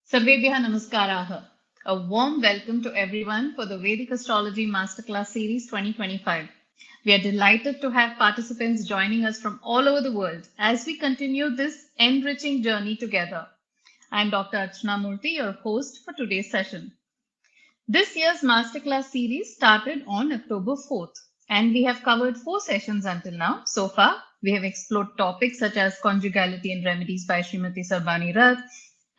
Sarvebhyah Namaskaraha. A warm welcome to everyone for the Vedic Astrology Masterclass Series 2025. We are delighted to have participants joining us from all over the world as we continue this enriching journey together. I am Dr. Archana Murthy, your host for today's session. This year's Masterclass series started on October 4th, and we have covered 4 sessions until now. So far, we have explored topics such as conjugality and remedies by Srimati Sarbani Rath,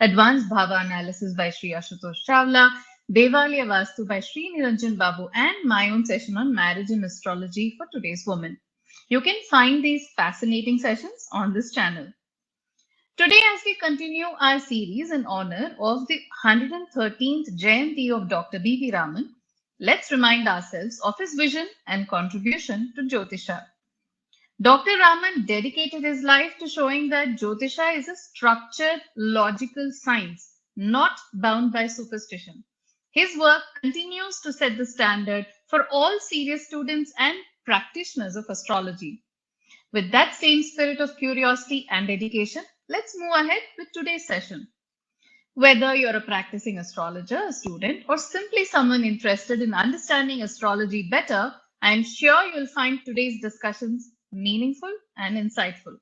advanced Bhava analysis by Sri Ashutosh Chawla, Devalya Vastu by Sri Niranjan Babu, and my own session on marriage and astrology for today's woman. You can find these fascinating sessions on this channel. Today, as we continue our series in honor of the 113th Jayanti of Dr. B.V. Raman, let's remind ourselves of his vision and contribution to Jyotisha. Dr. Raman dedicated his life to showing that Jyotisha is a structured, logical science, not bound by superstition. His work continues to set the standard for all serious students and practitioners of astrology. With that same spirit of curiosity and dedication, let's move ahead with today's session. Whether you're a practicing astrologer, a student, or simply someone interested in understanding astrology better, I am sure you'll find today's discussions meaningful and insightful.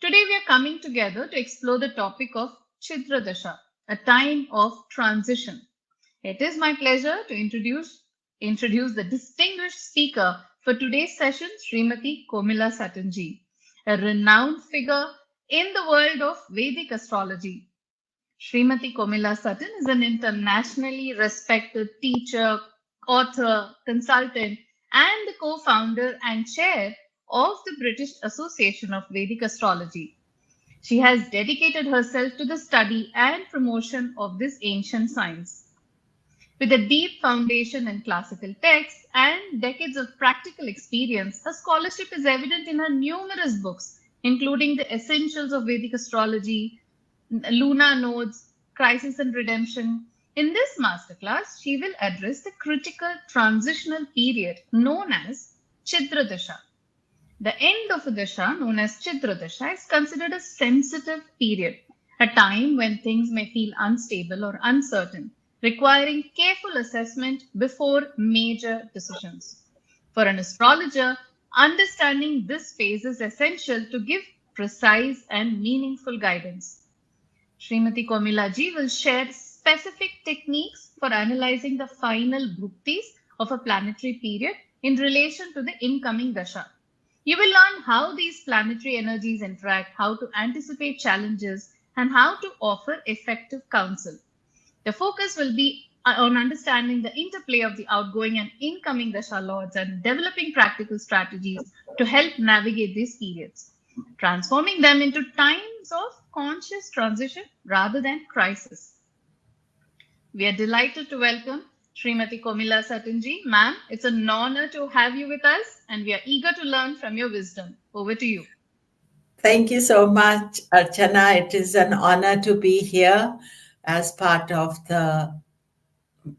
Today, we are coming together to explore the topic of Chidra Dasa, a time of transition. It is my pleasure to introduce the distinguished speaker for today's session, Srimati Komila Satanji, a renowned figure in the world of Vedic astrology. Srimati Komila Satan is an internationally respected teacher, author, consultant, and the co-founder and chair of the British Association of Vedic Astrology. She has dedicated herself to the study and promotion of this ancient science. With a deep foundation in classical texts and decades of practical experience, her scholarship is evident in her numerous books, including The Essentials of Vedic Astrology, Lunar Nodes, Crisis and Redemption. In this masterclass, she will address the critical transitional period known as Chidra Dasha. The end of a dasha, known as Chidra Dasha, is considered a sensitive period, a time when things may feel unstable or uncertain, requiring careful assessment before major decisions. For an astrologer, understanding this phase is essential to give precise and meaningful guidance. Srimati Komila ji will share specific techniques for analyzing the final bhuktis of a planetary period in relation to the incoming dasha. You will learn how these planetary energies interact, how to anticipate challenges, and how to offer effective counsel. The focus will be on understanding the interplay of the outgoing and incoming dasha lords and developing practical strategies to help navigate these periods, transforming them into times of conscious transition rather than crisis. We are delighted to welcome Srimati Komila Satanji. Ma'am, it's an honor to have you with us, and we are eager to learn from your wisdom. Over to you. Thank you so much, Archana. It is an honor to be here as part of the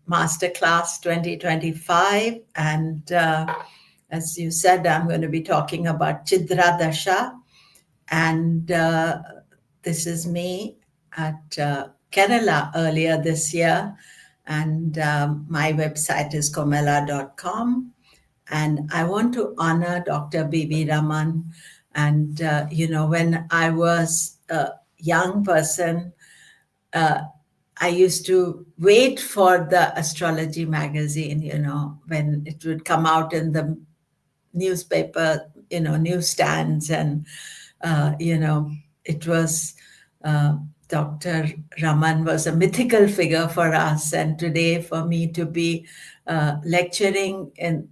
Masterclass 2025. And as you said, I'm going to be talking about Chidra Dasha. And this is me at Kerala earlier this year. And my website is komela.com. And I want to honor Dr. B.V. Raman. And, when I was a young person, I used to wait for the astrology magazine, when it would come out in the newspaper, newsstands. And, it was Dr. Raman was a mythical figure for us. And today, for me to be lecturing in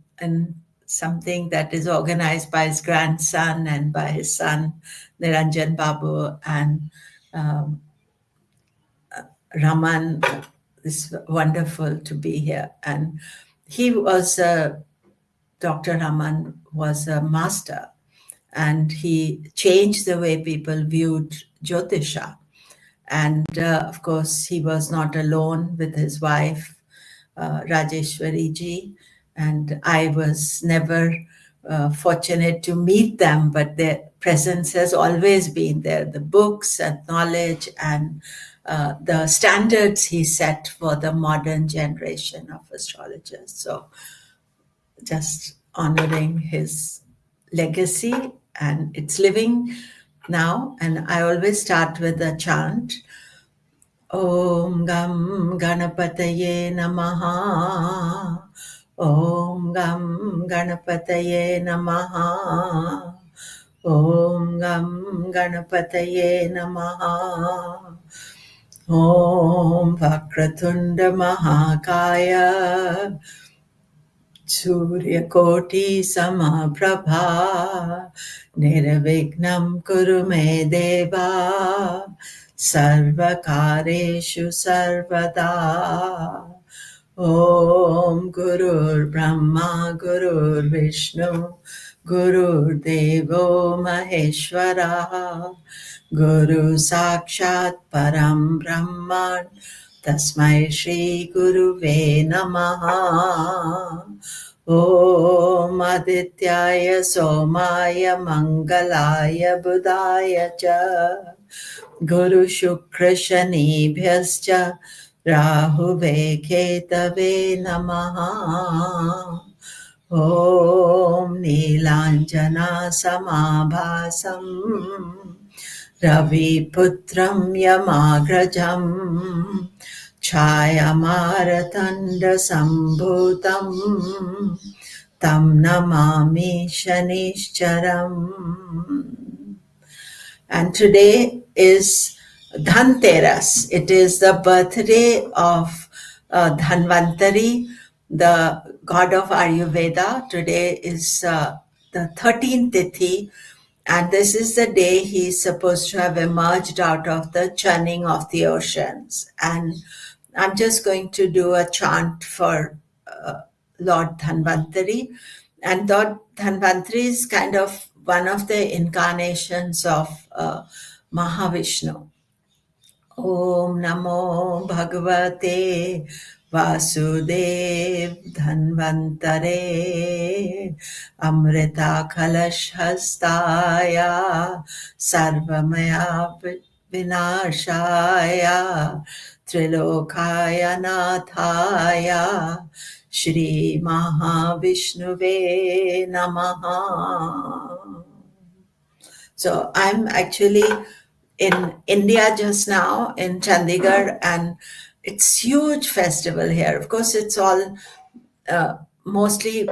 something that is organized by his grandson and by his son, Niranjan Babu, and Raman, it's wonderful to be here. And Dr. Raman was a master, and he changed the way people viewed Jyotisha. And of course, he was not alone with his wife, Rajeshwari ji, and I was never fortunate to meet them, but their presence has always been there. The books and knowledge and the standards he set for the modern generation of astrologers. So just honoring his legacy, and it's living now. And I always start with a chant. Om Gam Ganapataye Namaha. Om Gam Ganapataye Namaha. Om Gam Ganapataye Namaha. Om Vakratunda Mahakaya Suryakoti Samaprabha Nirvignam Kuru Me Deva Sarvakareshu Sarvada. Om Gurur Brahma Gurur Vishnu Gurur Devo Maheshwara Guru Sakshat Param Brahman Tasmai Shri Guruve Namaha. Om Adityaya Somaya Mangalaya Budaya Cha Guru Shukra Shanibhyascha Rahuve Ketave Namaha. Om Nilanjana Samabhasam Ravi Putram Yamagrajam Chayamaratanda Sambhutam Tam Namami Shanishcharam. And today is Dhanteras. It is the birthday of Dhanvantari, the god of Ayurveda. Today is the 13th Tithi, and this is the day he's supposed to have emerged out of the churning of the oceans. And I'm just going to do a chant for Lord Dhanvantari. And Lord Dhanvantari is kind of one of the incarnations of Mahavishnu. Om Namo Bhagavate Vasudev Dhanvantare Amrita Kalash Hastaya Sarvamaya Vinashaya Trilokaya Nathaya Shri Mahavishnuve Namaha. So I'm actually in India just now, in Chandigarh, and it's huge festival here. Of course, it's all mostly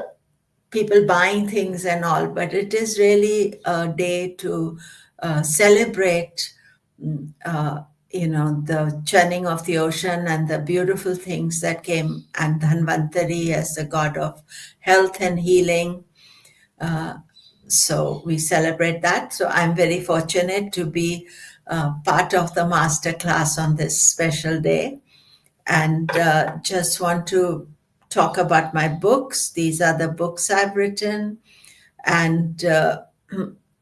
people buying things and all, but it is really a day to celebrate, the churning of the ocean and the beautiful things that came, and Dhanvantari as the god of health and healing. So we celebrate that. So I'm very fortunate to be part of the master class on this special day, and just want to talk about my books. These are the books I've written, and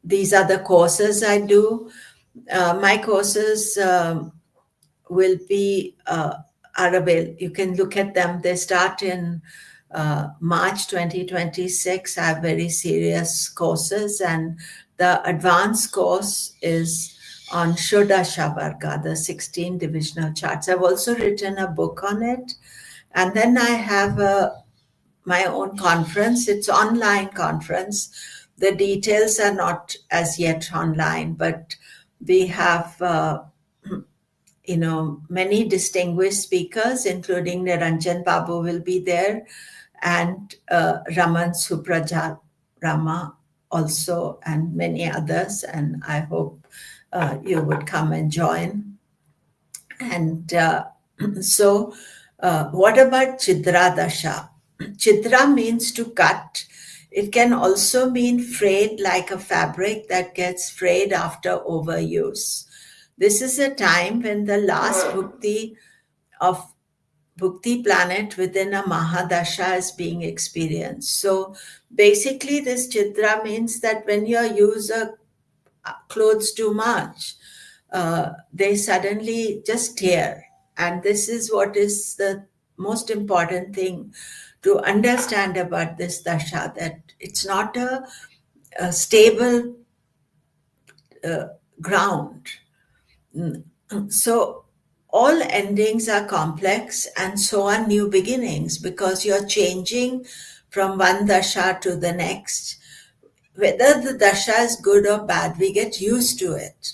these are the courses I do. My courses will be are available. You can look at them. They start in March 2026. I have very serious courses, and the advanced course is on Shodasha Varga, the 16 divisional charts. I've also written a book on it. And then I have my own conference. It's online conference. The details are not as yet online, but we have many distinguished speakers, including Niranjan Babu will be there, and Raman Supraja Rama also, and many others. And I hope you would come and join. And so what about Chidra Dasha? Chidra means to cut. It can also mean frayed, like a fabric that gets frayed after overuse. This is a time when the last bhukti of bhukti planet within a Mahadasha is being experienced. So basically, this Chidra means that when you use clothes too much, they suddenly just tear. And this is what is the most important thing to understand about this dasha, that it's not a stable ground. So all endings are complex, and so are new beginnings, because you're changing from one dasha to the next. Whether the dasha is good or bad, we get used to it.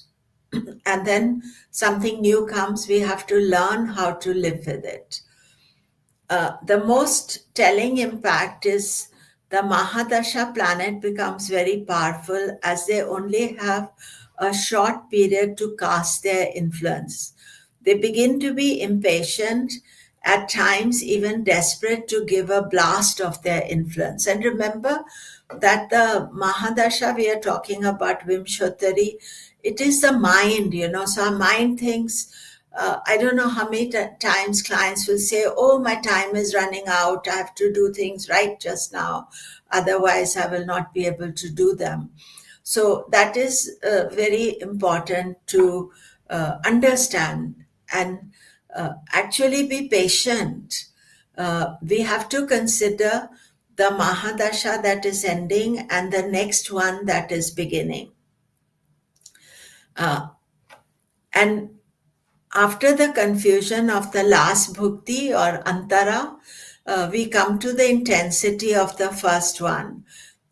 And then something new comes, we have to learn how to live with it. The most telling impact is the Mahadasha planet becomes very powerful as they only have a short period to cast their influence. They begin to be impatient, at times even desperate to give a blast of their influence. And remember that the Mahadasha we are talking about, Vimshottari, it is the mind, so our mind thinks, I don't know how many times clients will say, oh, my time is running out. I have to do things right just now. Otherwise, I will not be able to do them. So that is very important to understand and actually be patient. We have to consider the Mahadasha that is ending and the next one that is beginning. And after the confusion of the last bhukti or antara, we come to the intensity of the first one.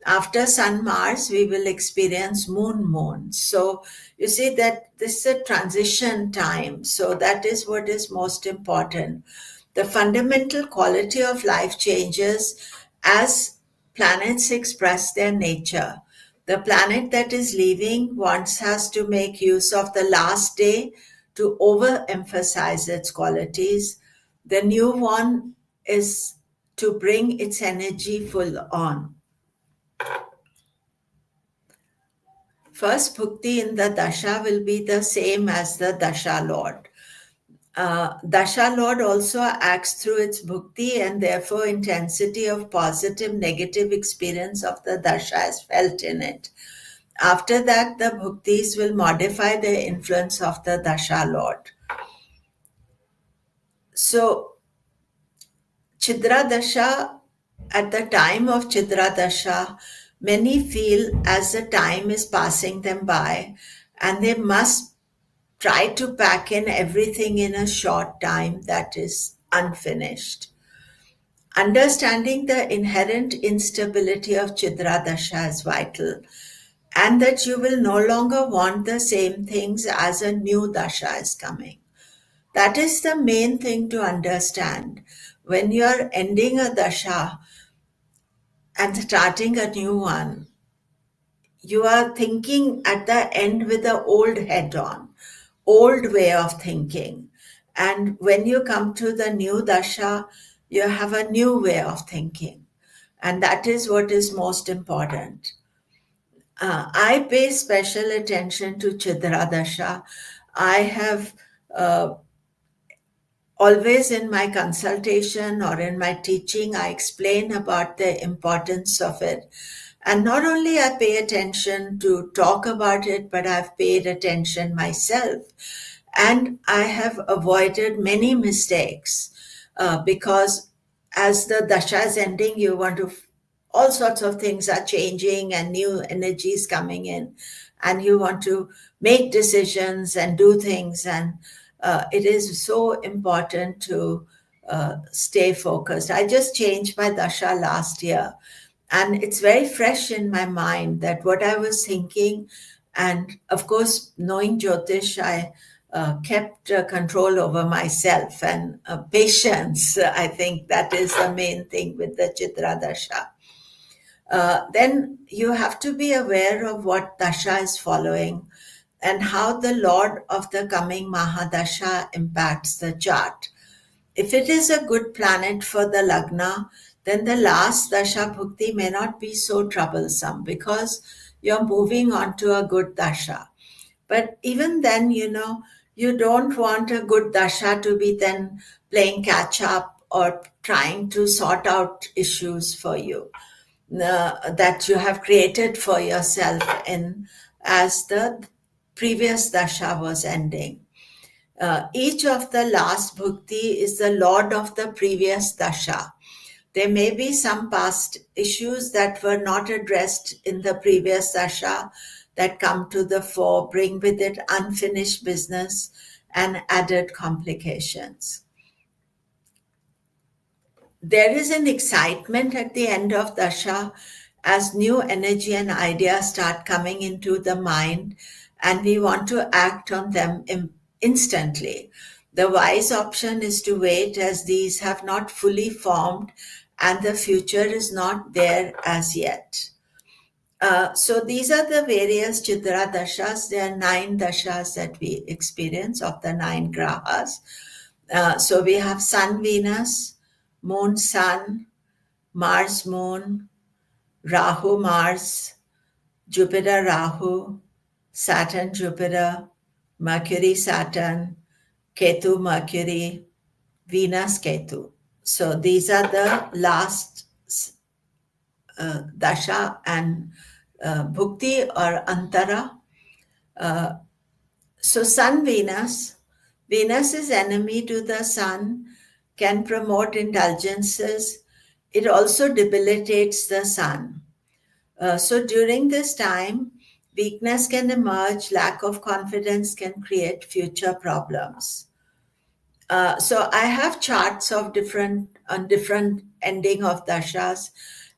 After Sun Mars, we will experience Moon. So you see that this is a transition time. So that is what is most important. The fundamental quality of life changes as planets express their nature. The planet that is leaving wants us to make use of the last day to overemphasize its qualities. The new one is to bring its energy full on. First bhukti in the Dasha will be the same as the Dasha Lord. Dasha Lord also acts through its bhukti, and therefore intensity of positive, negative experience of the Dasha is felt in it. After that, the bhuktis will modify the influence of the Dasha Lord. So, Chidra Dasha, at the time of Chidra Dasha, many feel as the time is passing them by and they must try to pack in everything in a short time that is unfinished. Understanding the inherent instability of Chidra Dasha is vital, and that you will no longer want the same things as a new Dasha is coming. That is the main thing to understand. When you're ending a Dasha and starting a new one, you are thinking at the end with the old head on, old way of thinking. And when you come to the new Dasha, you have a new way of thinking. And that is what is most important. I pay special attention to Chidra Dasha. I have always in my consultation or in my teaching, I explain about the importance of it. And not only I pay attention to talk about it, but I've paid attention myself. And I have avoided many mistakes because as the dasha is ending, you want to, all sorts of things are changing and new energies coming in. And you want to make decisions and do things. And it is so important to stay focused. I just changed my dasha last year, and it's very fresh in my mind that what I was thinking, and of course, knowing Jyotish, I kept control over myself and patience. I think that is the main thing with the Chitra Dasha. Then you have to be aware of what Dasha is following and how the Lord of the coming Mahadasha impacts the chart. If it is a good planet for the Lagna, then the last Dasha Bhukti may not be so troublesome because you're moving on to a good Dasha. But even then, you don't want a good Dasha to be then playing catch up or trying to sort out issues for you that you have created for yourself in as the previous Dasha was ending. Each of the last bhukti is the lord of the previous dasha. There may be some past issues that were not addressed in the previous dasha that come to the fore, bring with it unfinished business, and added complications. There is an excitement at the end of Dasha as new energy and ideas start coming into the mind, and we want to act on them instantly. The wise option is to wait, as these have not fully formed and the future is not there as yet. So these are the various Chidra Dashas. There are 9 Dashas that we experience of the 9 Grahas. So we have Sun Venus, Moon Sun, Mars Moon, Rahu Mars, Jupiter Rahu, Saturn Jupiter, Mercury Saturn, Ketu Mercury, Venus Ketu. So these are the last Dasha and Bhukti or Antara. So Sun Venus, Venus is enemy to the Sun, can promote indulgences. It also debilitates the Sun. So during this time, weakness can emerge, lack of confidence can create future problems. So I have charts of different ending of dashas,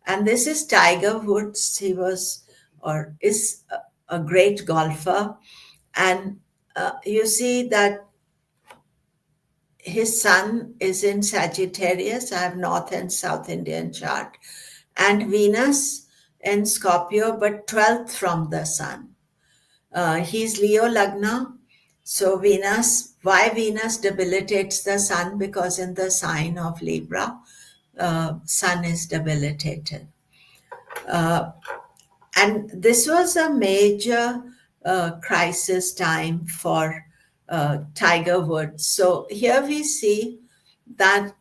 and this is Tiger Woods. He was or is a great golfer, and you see that his sun is in Sagittarius. I have North and South Indian chart, and Venus in Scorpio, but 12th from the sun. He's Leo Lagna. So Venus, why Venus debilitates the sun? Because in the sign of Libra, sun is debilitated. And this was a major crisis time for Tiger Woods. So here we see that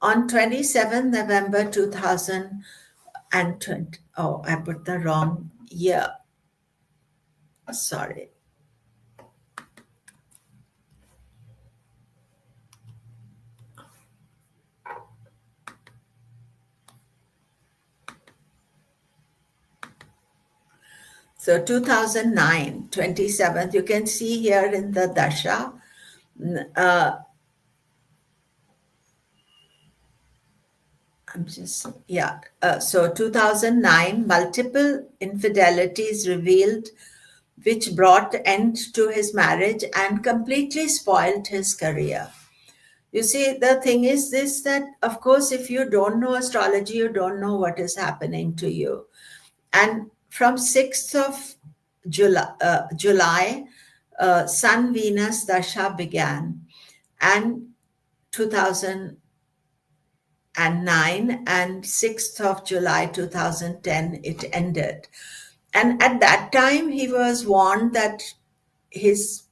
on 27 November 2020, oh, I put the wrong year. Sorry. So 2009, 27th, you can see here in the Dasha, so 2009, multiple infidelities revealed, which brought end to his marriage and completely spoiled his career. You see, the thing is this, that of course, if you don't know astrology, you don't know what is happening to you. And from 6th of July, Sun Venus Dasha began, and 2009, and 6th of July 2010 it ended. And at that time he was warned that his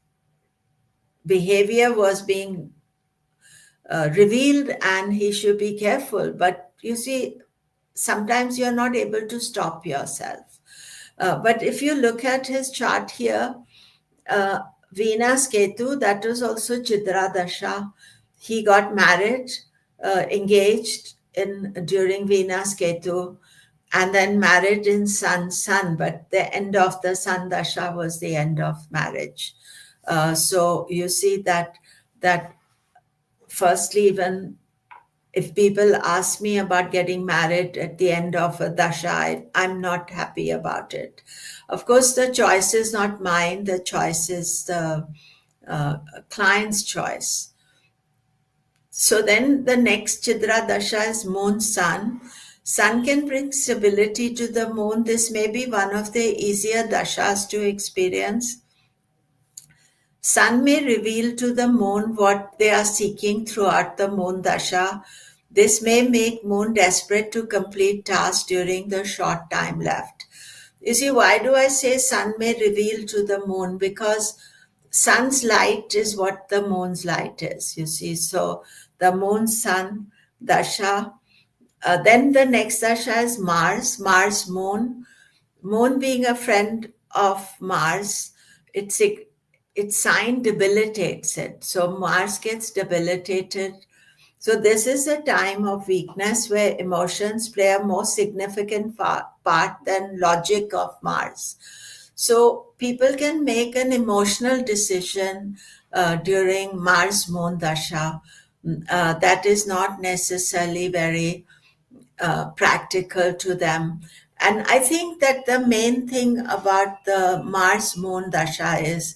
behavior was being revealed and he should be careful. But you see, sometimes you're not able to stop yourself. But if you look at his chart here, Venus Ketu, that was also Chidra Dasha. He got married, engaged during Venus Ketu, and then married in Sun. But the end of the Sun Dasha was the end of marriage. So you see that firstly, even if people ask me about getting married at the end of a dasha, I'm not happy about it. Of course, the choice is not mine. The choice is the client's choice. So then the next Chidra Dasha is Moon Sun. Sun can bring stability to the moon. This may be one of the easier dashas to experience. Sun may reveal to the moon what they are seeking throughout the moon dasha. This may make moon desperate to complete tasks during the short time left. You see, why do I say sun may reveal to the moon? Because sun's light is what the moon's light is, you see. So the moon, sun, dasha. Then the next dasha is Mars, moon. Moon being a friend of Mars, its sign debilitates it. So Mars gets debilitated. So this is a time of weakness where emotions play a more significant part than logic of Mars. So people can make an emotional decision during Mars Moon Dasha, that is not necessarily very practical to them. And I think that the main thing about the Mars Moon Dasha is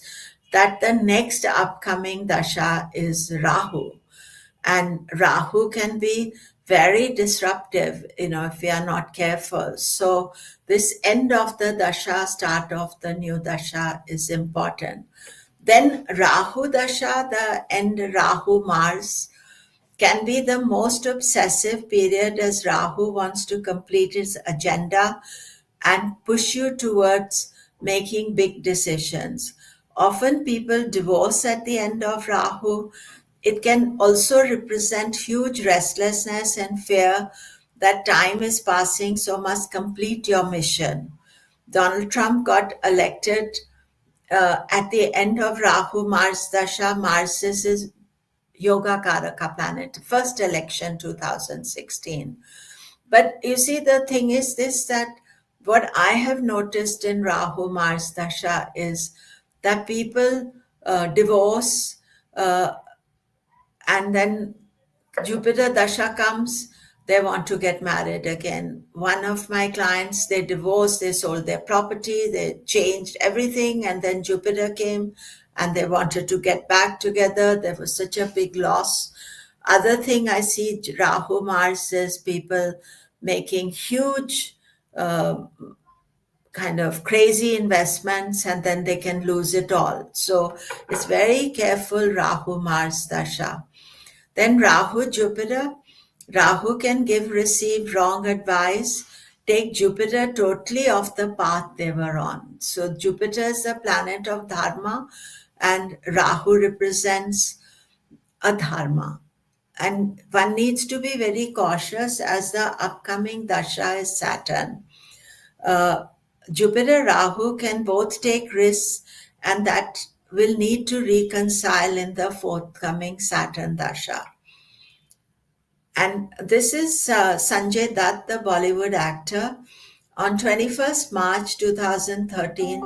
that the next upcoming Dasha is Rahu. And Rahu can be very disruptive, if we are not careful. So this end of the Dasha, start of the new Dasha is important. Then Rahu Dasha, the end Rahu Mars, can be the most obsessive period as Rahu wants to complete his agenda and push you towards making big decisions. Often people divorce at the end of Rahu. It can also represent huge restlessness and fear that time is passing, so must complete your mission. Donald Trump got elected at the end of Rahu Mars Dasha. Mars is his Yoga Karaka planet, first election 2016. But you see, the thing is this, that what I have noticed in Rahu Mars Dasha is that people divorce, and then Jupiter Dasha comes, they want to get married again. One of my clients, they divorced, they sold their property, they changed everything, and then Jupiter came and they wanted to get back together. There was such a big loss. Other thing I see, Rahu Mars, is people making huge kind of crazy investments and then they can lose it all. So it's very careful, Rahu Mars Dasha. Then Rahu Jupiter. Rahu can give, receive wrong advice, take Jupiter totally off the path they were on. So Jupiter is the planet of dharma and Rahu represents adharma. And one needs to be very cautious as the upcoming Dasha is Saturn. Jupiter Rahu can both take risks, and that will need to reconcile in the forthcoming Saturn Dasha. And this is Sanjay Dutt, the Bollywood actor. On 21st March 2013,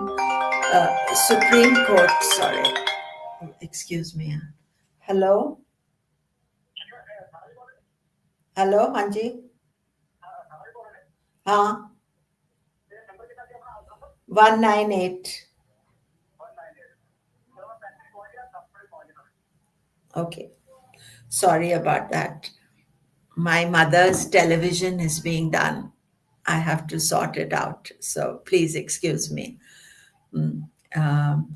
Supreme Court, sorry, excuse me. Hello? Hello, Hanji? Huh? 198. Okay. Sorry about that. My mother's television is being done. I have to sort it out. So please excuse me. Sanjay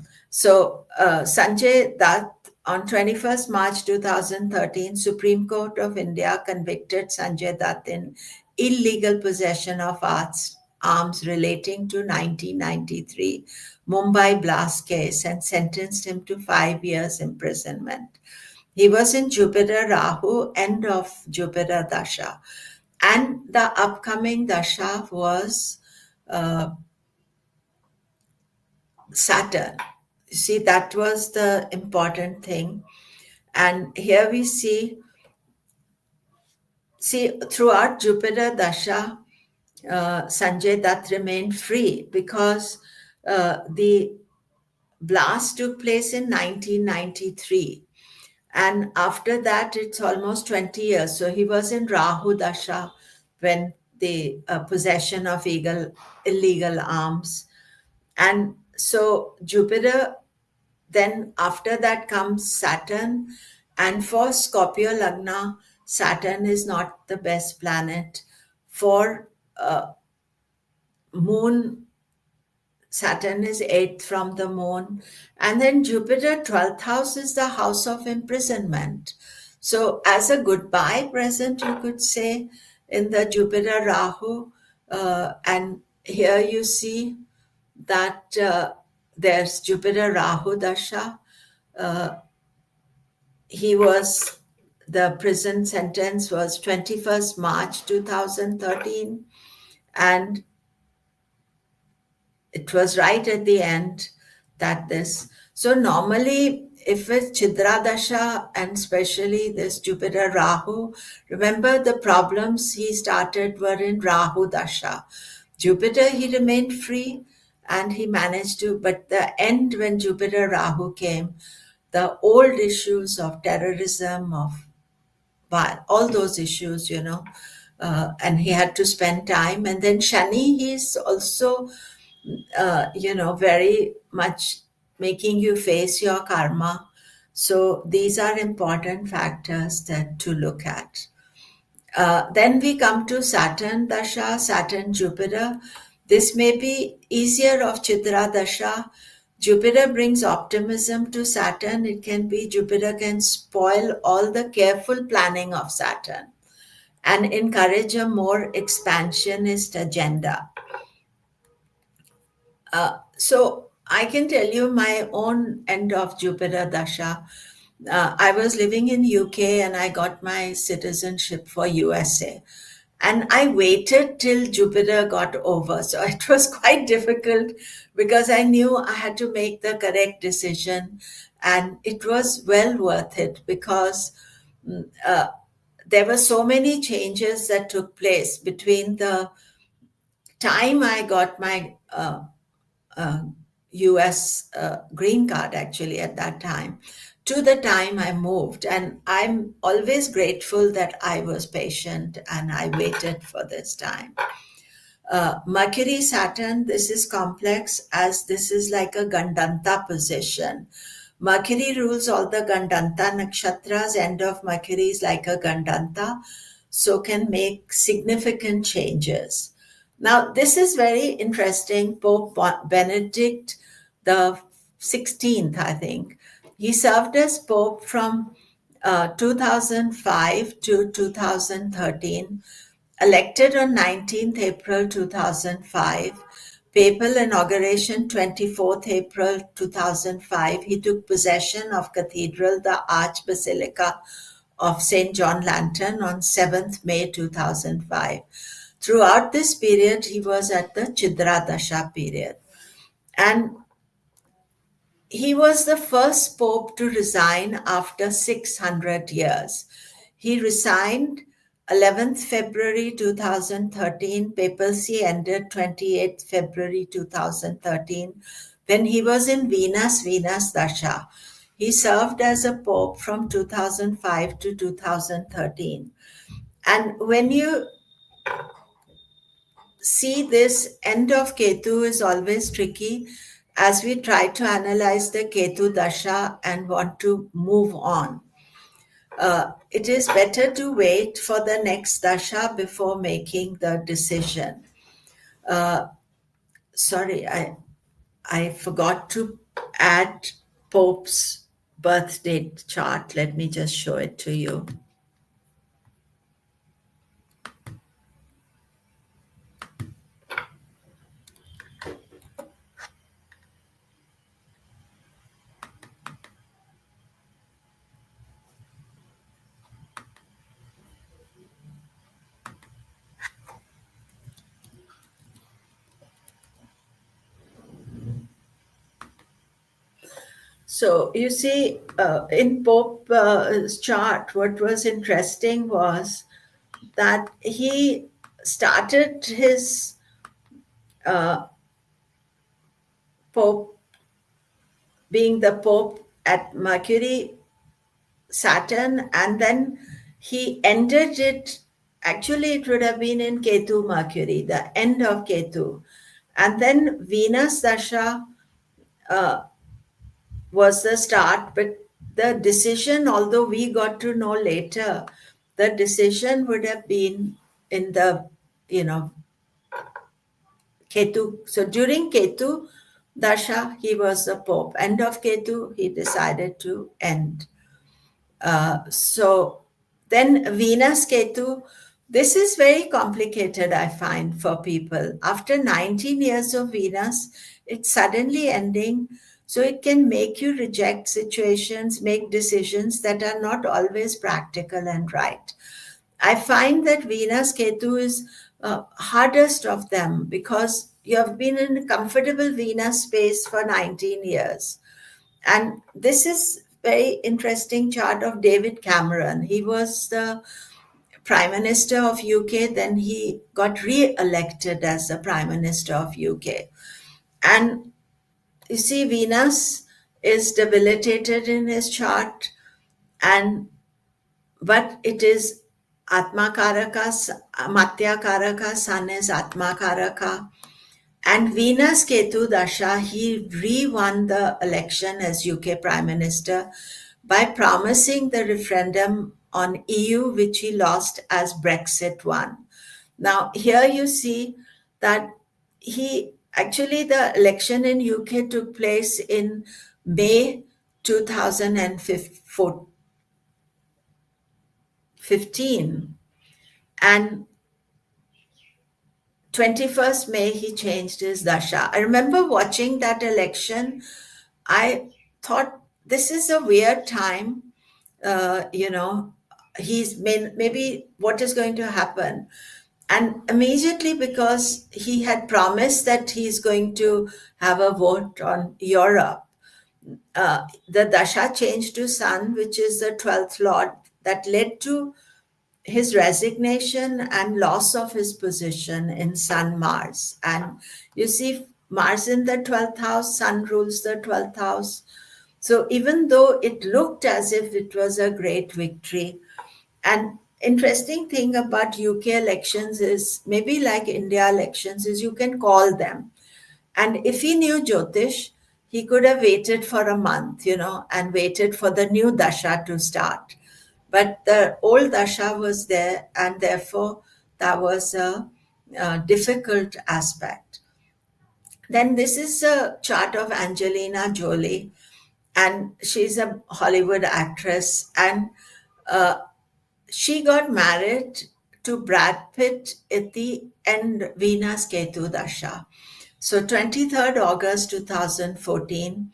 Dutt, on 21st March 2013, Supreme Court of India convicted Sanjay Dutt in illegal possession of arms relating to 1993 Mumbai blast case and sentenced him to 5 years imprisonment. He was in Jupiter Rahu, end of Jupiter Dasha. And the upcoming Dasha was Saturn. You see, that was the important thing. And here we see throughout Jupiter Dasha, Sanjay Dutt remained free because the blast took place in 1993. And after that, it's almost 20 years. So he was in Rahu Dasha when the possession of illegal arms. And so Jupiter, then after that comes Saturn. And for Scorpio Lagna, Saturn is not the best planet. For Moon, Saturn is 8th from the Moon. And then Jupiter, 12th house, is the house of imprisonment. So as a goodbye present, you could say, in the Jupiter Rahu. And here you see that there's Jupiter Rahu Dasha. The prison sentence was 21st March 2013. And it was right at the end that this. So normally, if it's Chidra Dasha and especially this Jupiter Rahu, remember the problems he started were in Rahu Dasha. Jupiter, he remained free and he managed to, but the end when Jupiter Rahu came, the old issues of terrorism, of all those issues, and he had to spend time. And then Shani, he's also, very much making you face your karma. So these are important factors that to look at. Then we come to Saturn Dasha, Saturn Jupiter. This may be easier of Chidra Dasha. Jupiter brings optimism to Saturn. It can be Jupiter can spoil all the careful planning of Saturn and encourage a more expansionist agenda. So I can tell you my own end of Jupiter Dasha. I was living in UK and I got my citizenship for USA. And I waited till Jupiter got over. So it was quite difficult because I knew I had to make the correct decision. And it was well worth it because there were so many changes that took place between the time I got my US green card, actually, at that time, to the time I moved. And I'm always grateful that I was patient and I waited for this time. Mercury Saturn, this is complex as this is like a Gandanta position. Mercury rules all the Gandanta nakshatras. End of Mercury is like a Gandanta, so can make significant changes. Now, this is very interesting. Pope Benedict the 16th, I think, he served as Pope from 2005 to 2013, elected on 19th April 2005, papal inauguration 24th April 2005. He took possession of Cathedral, the Archbasilica of St. John Lantern on 7th May 2005. Throughout this period, he was at the Chidra Dasa period. And he was the first pope to resign after 600 years. He resigned 11th February 2013. Papacy ended 28th February 2013 when he was in Venus Dasha. He served as a pope from 2005 to 2013. And when you see this, end of Ketu is always tricky as we try to analyze the Ketu Dasha and want to move on. It is better to wait for the next Dasha before making the decision. Sorry, I forgot to add Pope's birth date chart. Let me just show it to you. So you see, in Pope's chart, what was interesting was that he started his Pope being the Pope at Mercury, Saturn, and then he ended it. Actually, it would have been in Ketu Mercury, the end of Ketu. And then Venus Dasha was the start, but the decision, although we got to know later, the decision would have been in the, Ketu. So during Ketu Dasha, he was the Pope. End of Ketu, he decided to end. So then Venus Ketu, this is very complicated, I find, for people. After 19 years of Venus, it's suddenly ending. So it can make you reject situations, make decisions that are not always practical and right. I find that Venus Ketu is hardest of them because you have been in a comfortable Venus space for 19 years. And this is very interesting chart of David Cameron. He was the Prime Minister of UK, then he got re-elected as the Prime Minister of UK. And you see, Venus is debilitated in his chart, and but it is Atma Karaka, Matya Karaka, Sun is Atma Karaka. And Venus Ketu Dasha, he re-won the election as UK Prime Minister by promising the referendum on EU, which he lost as Brexit won. Now, here you see that he actually, the election in UK took place in May 2015, and 21st May he changed his dasha. I remember watching that election. I thought this is a weird time. You know, maybe what is going to happen. And immediately, because he had promised that he's going to have a vote on Europe, the dasha changed to Sun, which is the 12th lord, that led to his resignation and loss of his position in Sun Mars. And you see, Mars in the 12th house, Sun rules the 12th house. So even though it looked as if it was a great victory, and interesting thing about UK elections is, maybe like India elections, is you can call them. And if he knew Jyotish, he could have waited for a month, and waited for the new dasha to start. But the old dasha was there, and therefore that was a difficult aspect. Then this is a chart of Angelina Jolie, and she's a Hollywood actress, and uh, she got married to Brad Pitt at the end Venus Ketu Dasha. So 23rd August 2014,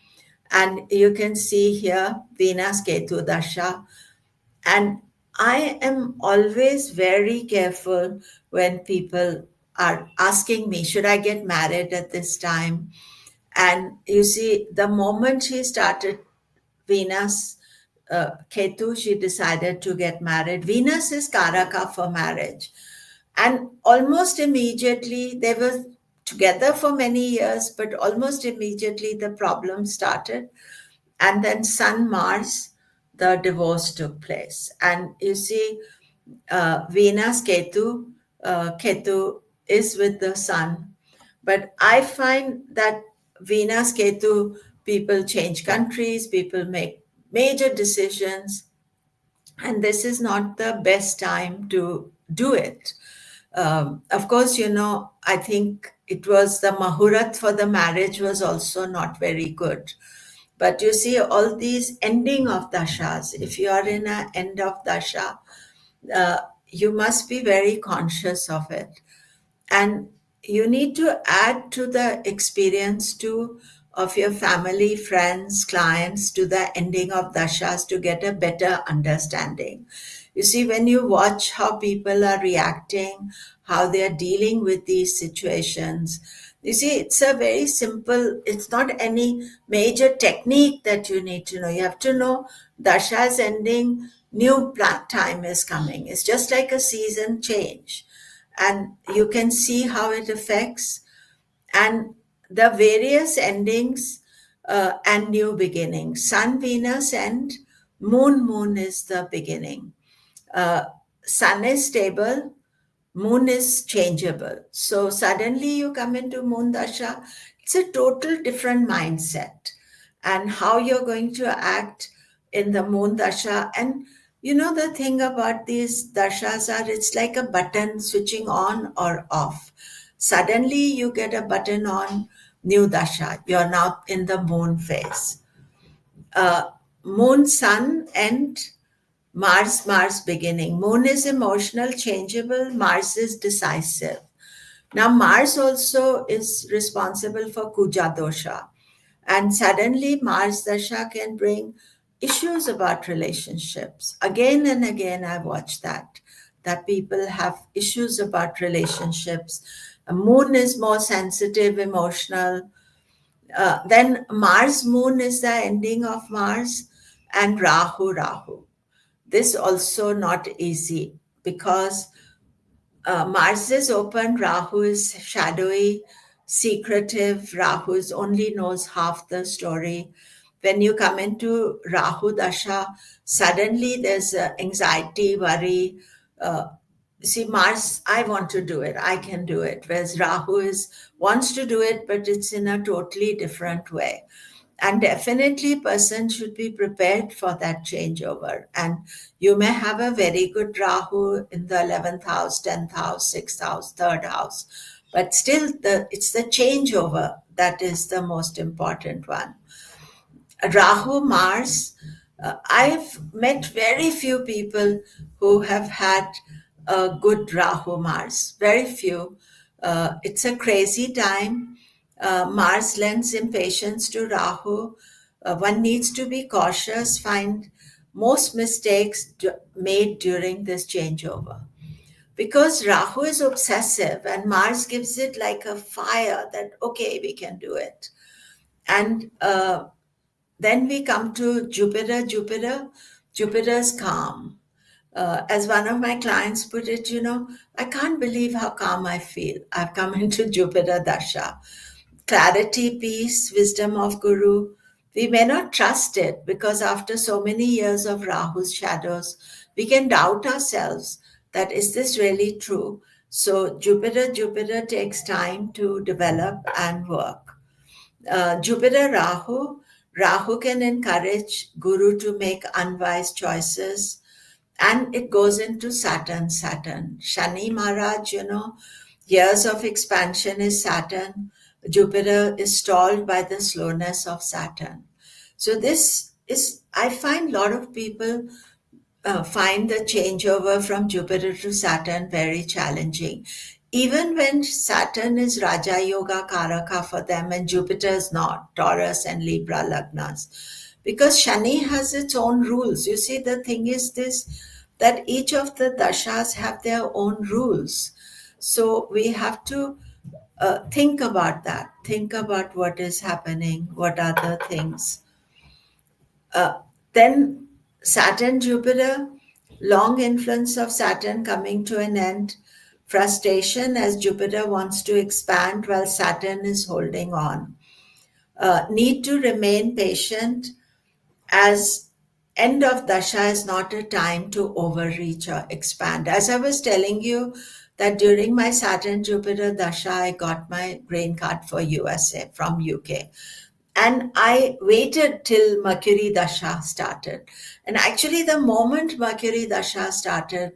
and you can see here Venus Ketu Dasha. And I am always very careful when people are asking me, should I get married at this time? And you see, the moment she started Venus Ketu, she decided to get married. Venus is Karaka for marriage. And almost immediately, they were together for many years, but almost immediately the problem started. And then Sun Mars, the divorce took place. And you see, Venus Ketu, Ketu is with the Sun. But I find that Venus Ketu, people change countries, people make major decisions, and this is not the best time to do it. Of course, I think it was the Mahurat for the marriage was also not very good. But you see, all these ending of dashas, if you are in an end of dasha, you must be very conscious of it. And you need to add to the experience too of your family, friends, clients to the ending of dashas to get a better understanding. You see, when you watch how people are reacting, how they are dealing with these situations, you see, it's a very simple, it's not any major technique that you need to know. You have to know dasha is ending, new time is coming. It's just like a season change. And you can see how it affects, and the various endings and new beginnings. Sun, Venus, and Moon is the beginning. Uh, Sun is stable, Moon is changeable. So suddenly you come into Moon Dasha, it's a total different mindset, and how you're going to act in the Moon Dasha. And the thing about these dashas are, it's like a button switching on or off. Suddenly you get a button on, new dasha. You're now in the moon phase. Moon, Sun, and Mars beginning. Moon is emotional, changeable. Mars is decisive. Now, Mars also is responsible for Kuja dosha. And suddenly, Mars Dasha can bring issues about relationships. Again and again, I watch that people have issues about relationships. Moon is more sensitive, emotional. Then Mars Moon is the ending of Mars, and Rahu. This also not easy, because Mars is open, Rahu is shadowy, secretive. Rahu only knows half the story. when you come into Rahu Dasha, suddenly there's anxiety, worry. Uh, See, Mars, I want to do it, I can do it. Whereas Rahu is wants to do it, but it's in a totally different way. And definitely, person should be prepared for that changeover. And you may have a very good Rahu in the 11th house, 10th house, 6th house, 3rd house, but still, it's the changeover that is the most important one. Rahu, Mars, I've met very few people who have had a good Rahu Mars, very few. It's a crazy time. Mars lends impatience to Rahu. One needs to be cautious, find most mistakes made during this changeover. Because Rahu is obsessive and Mars gives it like a fire that, okay, we can do it. And then we come to Jupiter. Jupiter's calm. As one of my clients put it, I can't believe how calm I feel. I've come into Jupiter Dasha. Clarity, peace, wisdom of Guru. We may not trust it because after so many years of Rahu's shadows, we can doubt ourselves that is this really true? So Jupiter takes time to develop and work. Jupiter Rahu can encourage Guru to make unwise choices, and it goes into Saturn. Shani Maharaj, years of expansion is Saturn. Jupiter is stalled by the slowness of Saturn. So this is, I find a lot of people find the changeover from Jupiter to Saturn very challenging. Even when Saturn is Raja Yoga Karaka for them and Jupiter is not, Taurus and Libra Lagnas. Because Shani has its own rules. You see, the thing is this, that each of the dashas have their own rules. So we have to think about that. Think about what is happening, what are the things. Then Saturn, Jupiter, long influence of Saturn coming to an end, frustration as Jupiter wants to expand while Saturn is holding on. Need to remain patient as end of Dasha is not a time to overreach or expand. As I was telling you that during my Saturn Jupiter Dasha, I got my green card for USA from UK. And I waited till Mercury Dasha started. And actually, the moment Mercury Dasha started,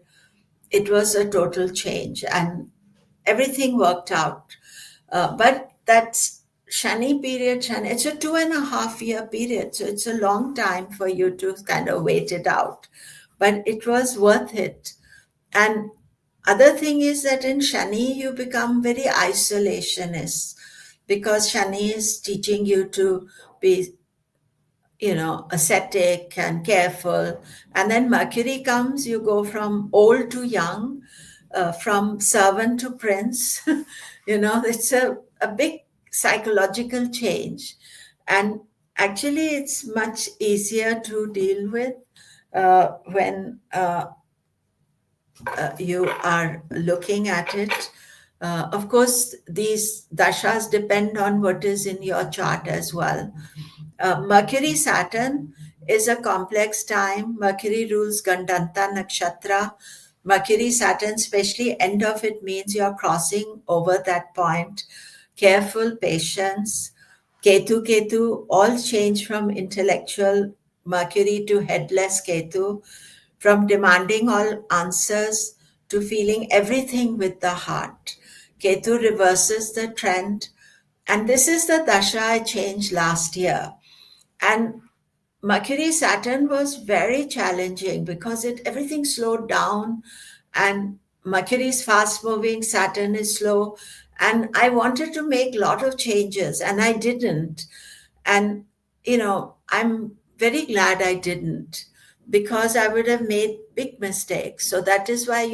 it was a total change and everything worked out. But that's Shani period, Shani, it's a 2.5 year period. So it's a long time for you to kind of wait it out. But it was worth it. And other thing is that in Shani, you become very isolationist because Shani is teaching you to be, ascetic and careful. And then Mercury comes, you go from old to young, from servant to prince. It's a big psychological change. And actually, it's much easier to deal with when you are looking at it. Of course, these dashas depend on what is in your chart as well. Mercury Saturn is a complex time. Mercury rules Gandanta Nakshatra. Mercury Saturn, especially end of it, means you're crossing over that point. Careful, patience. Ketu, all change from intellectual Mercury to headless Ketu, from demanding all answers to feeling everything with the heart. Ketu reverses the trend. And this is the dasha I changed last year. And Mercury Saturn was very challenging because everything slowed down, and Mercury is fast moving, Saturn is slow, and I wanted to make a lot of changes and I didn't. And I'm very glad I didn't, because I would have made big mistakes. So that is why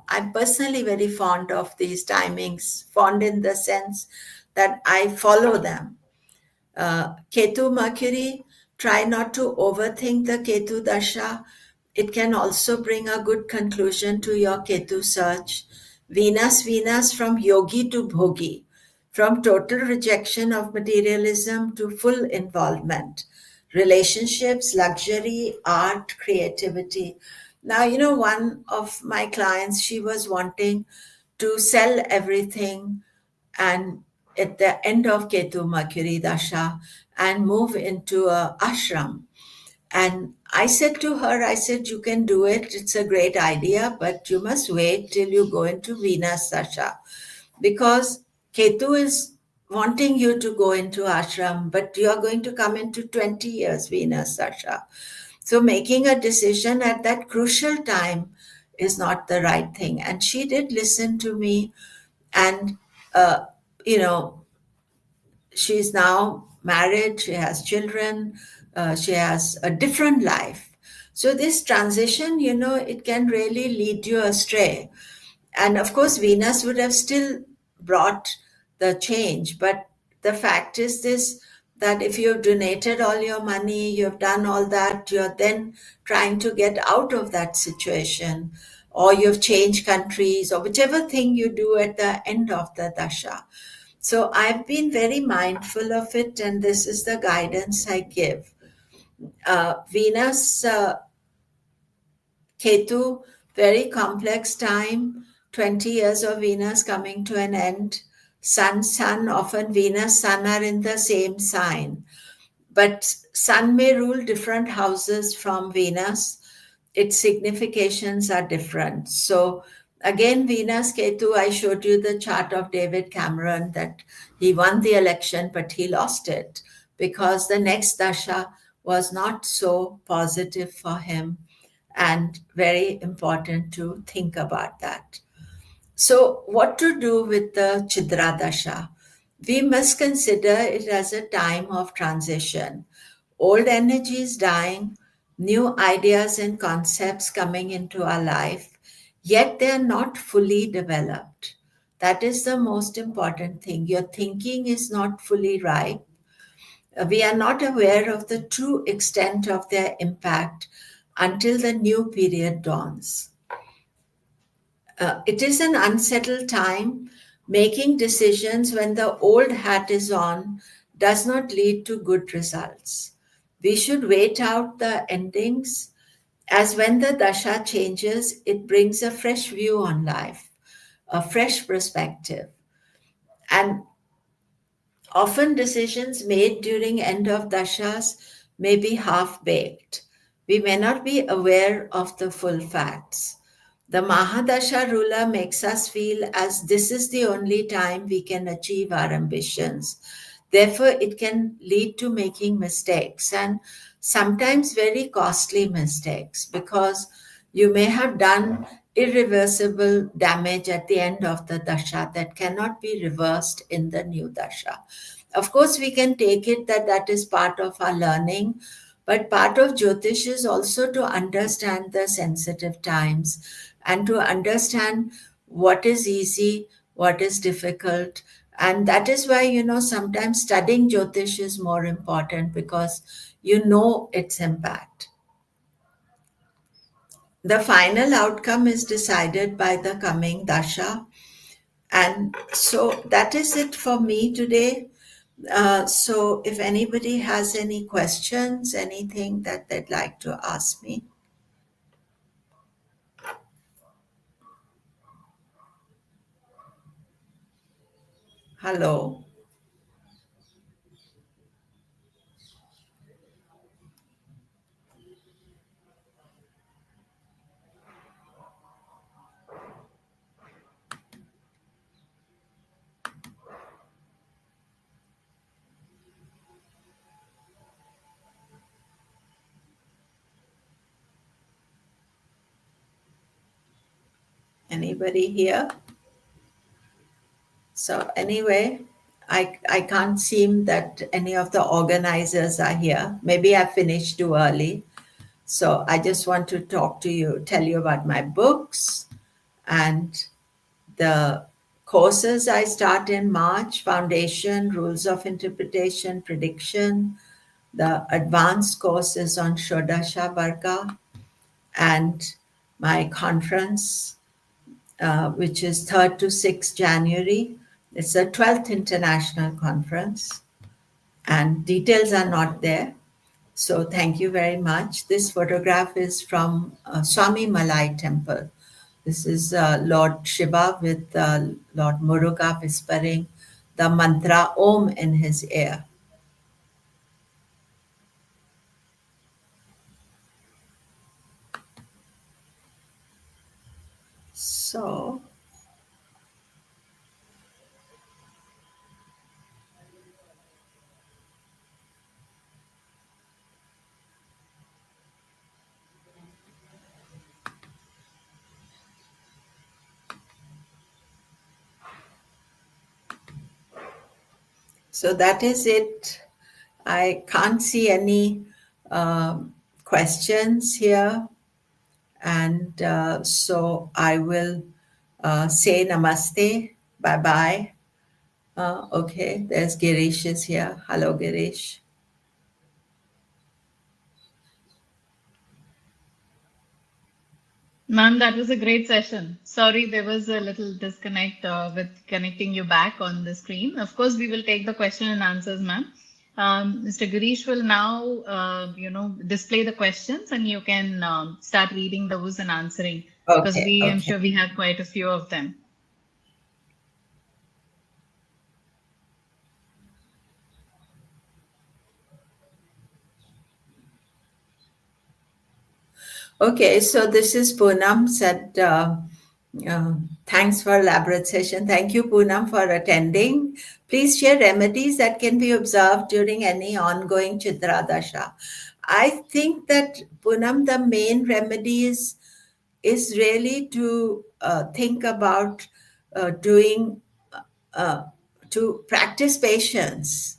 I'm personally very fond of these timings, fond in the sense that I follow them. Ketu Mercury, try not to overthink the Ketu Dasha. It can also bring a good conclusion to your Ketu search. Venus from yogi to bhogi, from total rejection of materialism to full involvement. relationships, luxury, art, creativity. Now, one of my clients, she was wanting to sell everything and at the end of Ketu Mercury Dasha and move into a ashram. And I said to her, I said, you can do it. It's a great idea, but you must wait till you go into Venus Dasha because Ketu is wanting you to go into ashram, but you are going to come into 20 years Venus Dasha. So making a decision at that crucial time is not the right thing. And she did listen to me and, uh, you know, she's now married, she has children, she has a different life. So this transition, it can really lead you astray. And of course, Venus would have still brought the change. But the fact is this, that if you've donated all your money, you've done all that, you're then trying to get out of that situation, or you've changed countries, or whichever thing you do at the end of the dasha. So I've been very mindful of it, and this is the guidance I give. Venus, Ketu, very complex time, 20 years of Venus coming to an end. Sun, often Venus, Sun are in the same sign. But Sun may rule different houses from Venus. Its significations are different. So again, Venus, Ketu, I showed you the chart of David Cameron that he won the election, but he lost it because the next dasha was not so positive for him, and very important to think about that. So, what to do with the Chidra Dasha? We must consider it as a time of transition. Old energies dying, new ideas and concepts coming into our life, yet they are not fully developed. That is the most important thing. Your thinking is not fully ripe. We are not aware of the true extent of their impact until the new period dawns. It is an unsettled time. Making decisions when the old hat is on does not lead to good results. We should wait out the endings, as when the dasha changes, it brings a fresh view on life, a fresh perspective. And often decisions made during end of dashas may be half baked. We may not be aware of the full facts. The Mahadasha ruler makes us feel as this is the only time we can achieve our ambitions. Therefore, it can lead to making mistakes, and sometimes very costly mistakes, because you may have done irreversible damage at the end of the dasha that cannot be reversed in the new dasha. Of course, we can take it that that is part of our learning, but part of Jyotish is also to understand the sensitive times and to understand what is easy, what is difficult. And that is why, sometimes studying Jyotish is more important, because you know its impact. The final outcome is decided by the coming dasha. And so that is it for me today. So if anybody has any questions, anything that they'd like to ask me. Hello. Anybody here? So anyway, I can't seem that any of the organizers are here. Maybe I finished too early. So I just want to talk to you, tell you about my books and the courses I start in March: Foundation, Rules of Interpretation, Prediction. The advanced course is on Shodasha Varga, and my conference, which is 3rd to 6th January. It's the 12th International Conference, and details are not there. So thank you very much. This photograph is from Swami Malai temple. This is Lord Shiva with Lord Muruga whispering the mantra Om in his ear. So So that is it. I can't see any questions here. And so I will say namaste. Bye bye. Okay, there's Girish is here. Hello, Girish. Ma'am, that was a great session. Sorry, there was a little disconnect with connecting you back on the screen. Of course, we will take the question and answers, ma'am. Mr. Girish will now, display the questions, and you can start reading those and answering, because Okay, I'm okay. sure we have quite a few of them. Okay, so this is Poonam said, thanks for elaborate session. Thank you, Poonam, for attending. Please share remedies that can be observed during any ongoing Chidra Dasha. I think that, Poonam, the main remedy is really to think about doing, uh, to practice patience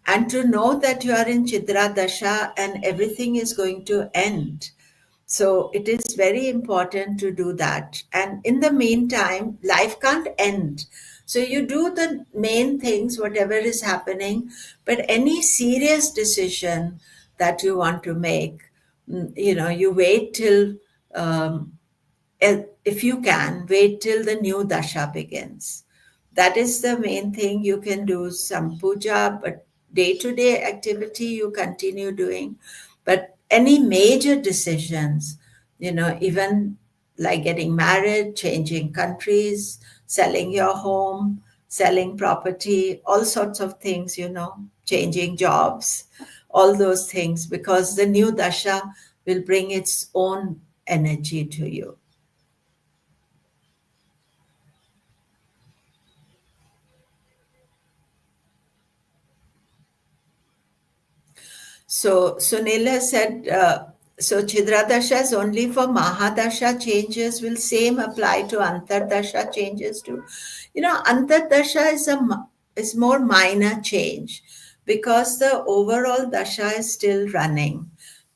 and to know that you are in Chidra Dasha and everything is going to end. So it is very important to do that. And in the meantime, life can't end. So you do the main things, whatever is happening, but any serious decision that you want to make, you wait till, um, if you can, wait till the new dasha begins. That is the main thing. You can do some puja, but day to day activity you continue doing. But any major decisions, even like getting married, changing countries, selling your home, selling property, all sorts of things, changing jobs, all those things, because the new dasha will bring its own energy to you. So Sunila said, so Chidra Dasha is only for Mahadasha changes. Will same apply to Antardasha changes too? Antardasha is more minor change because the overall dasha is still running.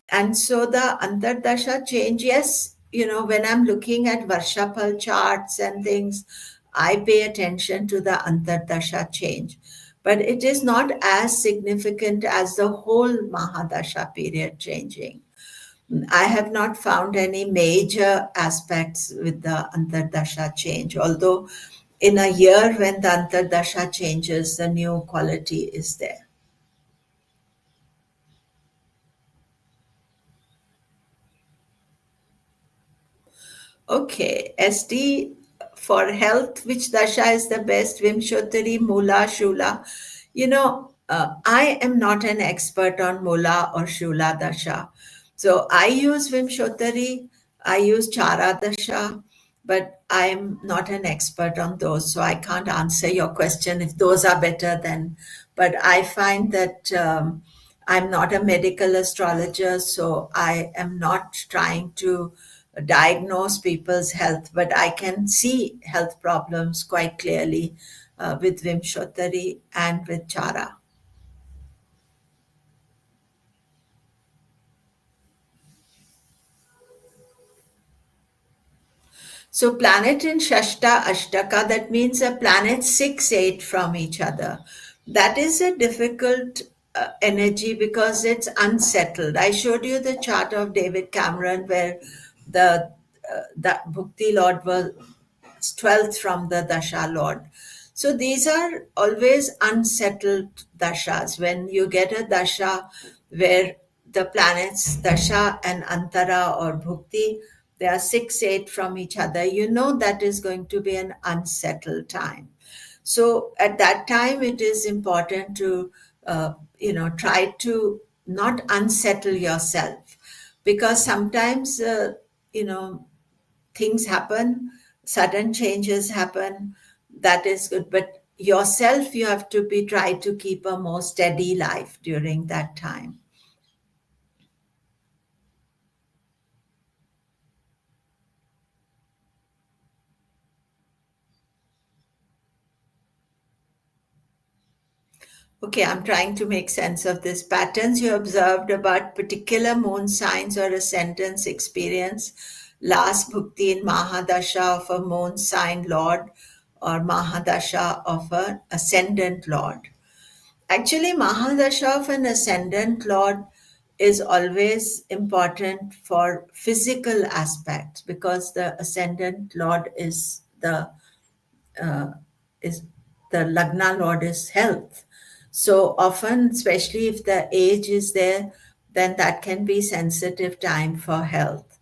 And so the Antardasha change, yes, when I'm looking at Varshapal charts and things, I pay attention to the Antardasha change. But it is not as significant as the whole Mahadasha period changing. I have not found any major aspects with the Antardasha change, although in a year when the Antardasha changes, the new quality is there. Okay, SD for health, which dasha is the best? Vimshottari, Mula, Shula. I am not an expert on Mula or Shula dasha. So I use Vimshottari, I use Chara dasha, but I'm not an expert on those. So I can't answer your question if those are better than. But I find that I'm not a medical astrologer, so I am not trying to diagnose people's health, but I can see health problems quite clearly with Vimshottari and with Chara. So planet in Shashta Ashtaka, that means a planet 6, 8 from each other. That is a difficult energy because it's unsettled. I showed you the chart of David Cameron where the Bhukti Lord was 12th from the Dasha Lord. So these are always unsettled dashas. When you get a dasha where the planets Dasha and Antara or Bhukti, they are 6, 8 from each other, you know that is going to be an unsettled time. So at that time, it is important to, try to not unsettle yourself, because sometimes, you know, things happen, sudden changes happen. That is good, but yourself, you have to be try to keep a more steady life during that time. Okay, I'm trying to make sense of this. Patterns you observed about particular moon signs or ascendants experience last bhukti in Mahadasha of a moon sign lord or Mahadasha of an ascendant lord. Actually, Mahadasha of an ascendant lord is always important for physical aspects, because the ascendant lord uh, is the Lagna Lord is health. So often, especially if the age is there, then that can be sensitive time for health.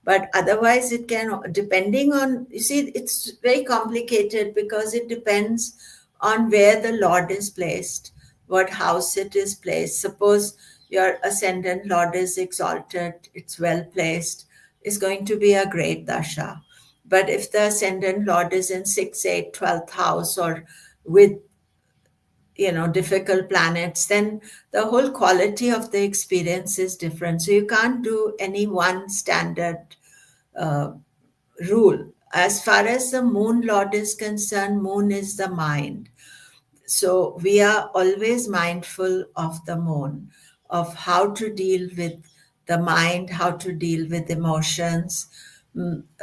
But otherwise, it can, depending on, you see, it's very complicated because it depends on where the Lord is placed, what house it is placed. Suppose your ascendant Lord is exalted, it's well placed, is going to be a great dasha. But if the ascendant Lord is in 6, 8, 12th house, or with difficult planets, then the whole quality of the experience is different. So you can't do any one standard uh, rule. As far as the moon lord is concerned, moon is the mind. So we are always mindful of the moon, of how to deal with the mind, how to deal with emotions.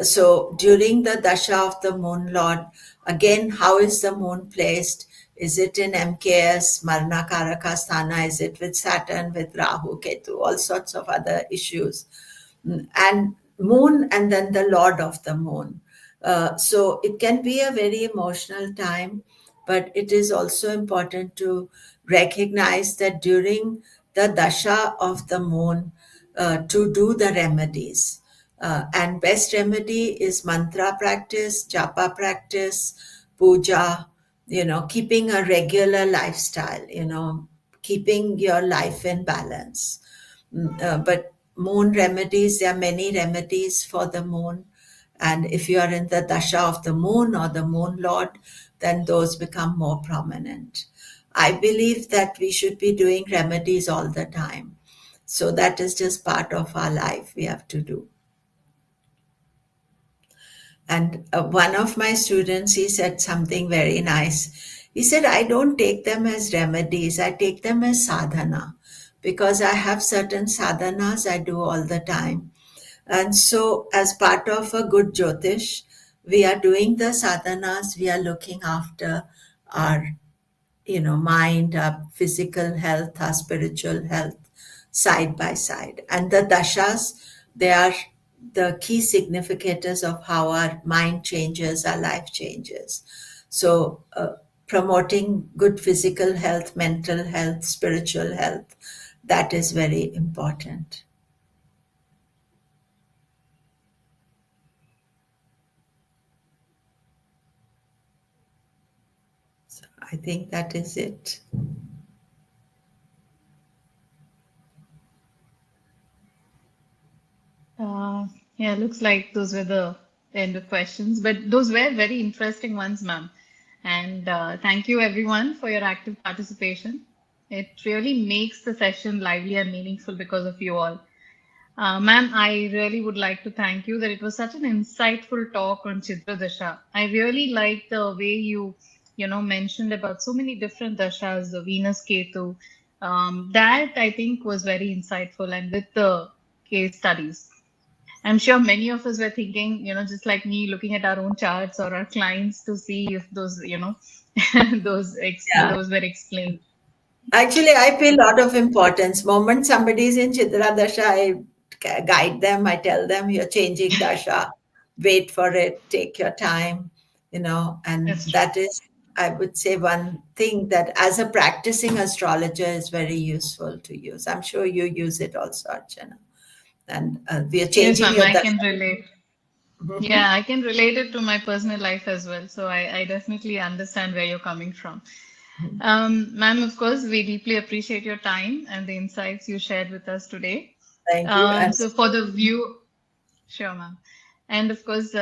So during the dasha of the moon lord, again, how is the moon placed? Is it in MKS, Marna Karaka Sthana? Is it with Saturn, with Rahu, Ketu, all sorts of other issues? And moon, and then the lord of the moon. So it can be a very emotional time, but it is also important to recognize that during the dasha of the moon, to do the remedies. And best remedy is mantra practice, japa practice, puja, keeping a regular lifestyle, keeping your life in balance. But moon remedies, there are many remedies for the moon. And if you are in the dasha of the moon or the moon lord, then those become more prominent. I believe that we should be doing remedies all the time. So that is just part of our life we have to do. And one of my students, he said something very nice. He said, I don't take them as remedies, I take them as sadhana, because I have certain sadhanas I do all the time. And so, as part of a good Jyotish, we are doing the sadhanas, we are looking after our mind, our physical health, our spiritual health, side by side. And the dashas, they are the key significators of how our mind changes, our life changes. So, promoting good physical health, mental health, spiritual health, that is very important. So I think that is it. Yeah, looks like those were the end of questions, but those were very interesting ones, ma'am. And thank you everyone for your active participation. It really makes the session lively and meaningful because of you all. Ma'am, I really would like to thank you that it was such an insightful talk on Chidra Dasha. I really like the way you mentioned about so many different dashas, the Venus Ketu. That I think was very insightful, and with the case studies. I'm sure many of us were thinking, just like me, looking at our own charts or our clients to see if those, Yeah. those were explained. Actually, I pay a lot of importance. Moment somebody is in Chidra Dasha, I guide them. I tell them you're changing Dasha. Wait for it. Take your time. And That's true. that is. I would say one thing that as a practicing astrologer is very useful to use. I'm sure you use it also, Archana. And we are Yes, changing ma'am, your I dasha. can relate. Mhm. Yeah, I can relate it to my personal life as well. So I definitely understand where you're coming from. Ma'am, of course, we deeply appreciate your time and the insights you shared with us today. Thank you. And So for the view, sure, ma'am. And of course,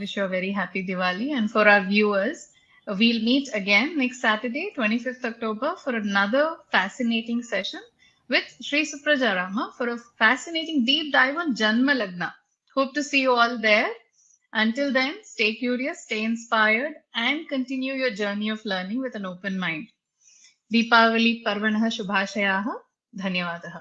wish you a very happy Diwali. And for our viewers, we'll meet again next Saturday, 25th October, for another fascinating session with Sri Suprajarama for a fascinating deep dive on Janma Lagna. Hope to see you all there. Until then, stay curious, stay inspired, and continue your journey of learning with an open mind. Deepawali पर्वणः शुभाशयाः धन्यवादः